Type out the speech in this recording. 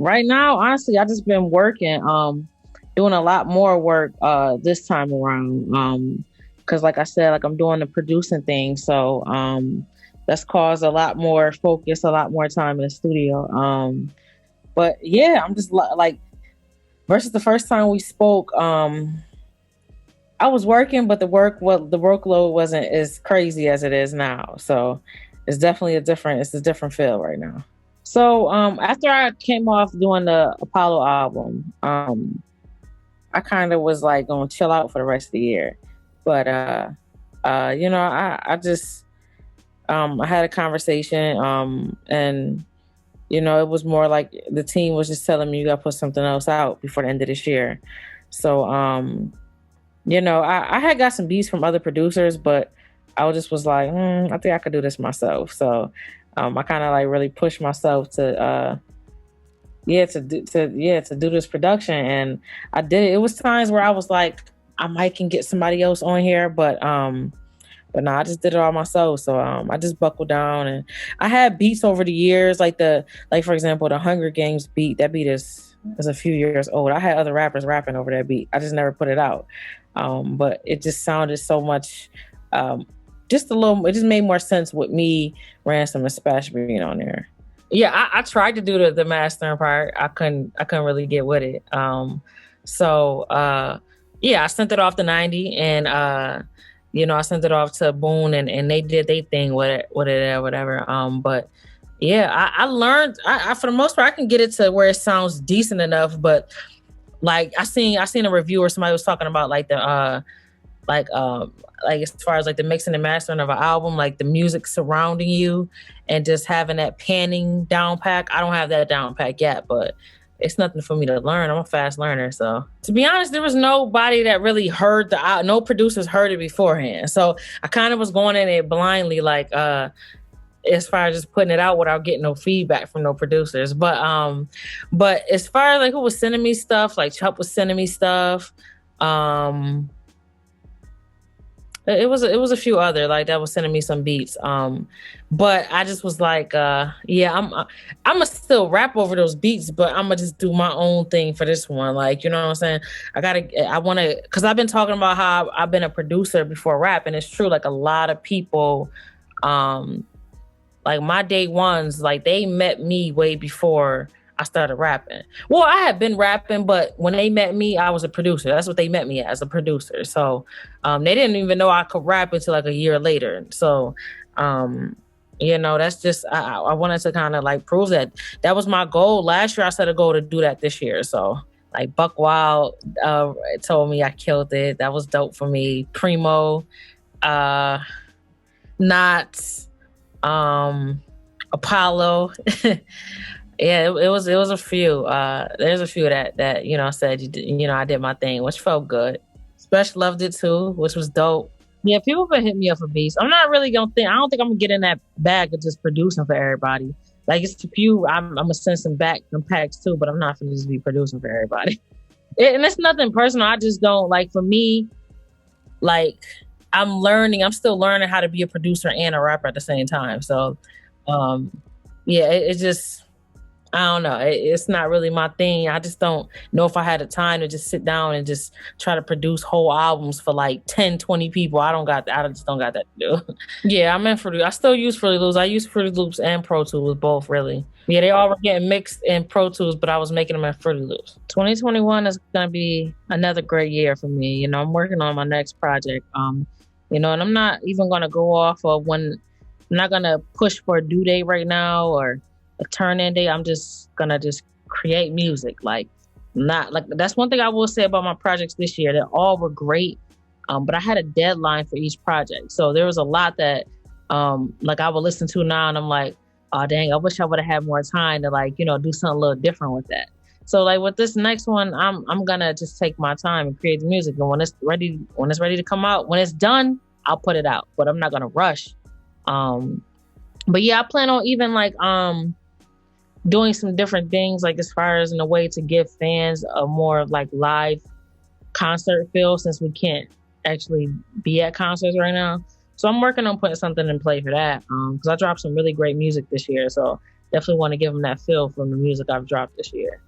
Right now, honestly, I just been working, doing a lot more work this time around. Because like I said, like I'm doing the producing thing, so that's caused a lot more focus, a lot more time in the studio. But yeah, I'm just like versus the first time we spoke, I was working, but the workload wasn't as crazy as it is now. So it's definitely it's a different feel right now. So after I came off doing the Apollo album, I kind of was like gonna chill out for the rest of the year. But I just I had a conversation, and it was more like the team was just telling me you gotta put something else out before the end of this year. So I had got some beats from other producers, but was like, I think I could do this myself. So I kind of like really pushed myself to do this production, and I did it. It was times where I was like, I might can get somebody else on here, but no, I just did it all myself. So I just buckled down, and I had beats over the years, like for example, the Hunger Games beat. That beat is a few years old. I had other rappers rapping over that beat. I just never put it out, but it just sounded so much. Just a little. It just made more sense with me, Ransom, and Splash being on there. Yeah, I tried to do the mastering part. I couldn't really get with it. I sent it off to 90, and I sent it off to Boone, and they did their thing with it or whatever. But yeah, I learned. I for the most part I can get it to where it sounds decent enough. But like I seen a review where somebody was talking about like the like as far as like the mixing and mastering of an album, like the music surrounding you and just having that panning down pack. I don't have that down pack yet, but it's nothing for me to learn. I'm a fast learner. So to be honest, there was nobody that really heard no producers heard it beforehand. So I kind of was going in it blindly, like as far as just putting it out without getting no feedback from no producers. But as far as like who was sending me stuff, like Chuck was sending me stuff. It was a few other like that was sending me some beats. But I just was like, I'm gonna still rap over those beats, but I'm gonna just do my own thing for this one. Like, you know what I'm saying? I want to, cause I've been talking about how I've been a producer before rap, and it's true. Like a lot of people, like my day ones, like they met me way before I started rapping. Well, I had been rapping, but when they met me, I was a producer. That's what they met me as, a producer. So they didn't even know I could rap until like a year later. So, that's just, I wanted to kind of like prove that. That was my goal. Last year, I set a goal to do that this year. So like Buck Wild told me I killed it. That was dope for me. Primo, Not, Apollo. Yeah, it was a few. There's a few that said I did my thing, which felt good. Special loved it too, which was dope. Yeah, people been hitting me up for beats. I'm not really gonna think. I don't think I'm gonna get in that bag of just producing for everybody. Like it's a few. I'm gonna send some packs too, but I'm not gonna just be producing for everybody. And it's nothing personal. I just don't like. For me, like I'm still learning how to be a producer and a rapper at the same time. So, it just. I don't know. It's not really my thing. I just don't know if I had the time to just sit down and just try to produce whole albums for like 10, 20 people. I just don't got that to do. Yeah, I'm in Fruity. I still use Fruity Loops. I use Fruity Loops and Pro Tools, both really. Yeah, they all were getting mixed in Pro Tools, but I was making them in Fruity Loops. 2021 is going to be another great year for me. I'm working on my next project. And I'm not even going to go off of when, I'm not going to push for a due date right now or a turn-in day. I'm just gonna create music. Like, not like that's one thing I will say about my projects this year. They all were great, but I had a deadline for each project. So there was a lot that like I would listen to now, and I'm like, oh dang, I wish I would have had more time to do something a little different with that. So like with this next one, I'm gonna just take my time and create the music, and when it's ready to come out, when it's done, I'll put it out. But I'm not gonna rush. But yeah, I plan on even doing some different things, like as far as in a way to give fans a more like live concert feel, since we can't actually be at concerts right now. So I'm working on putting something in play for that, because I dropped some really great music this year. So definitely want to give them that feel from the music I've dropped this year.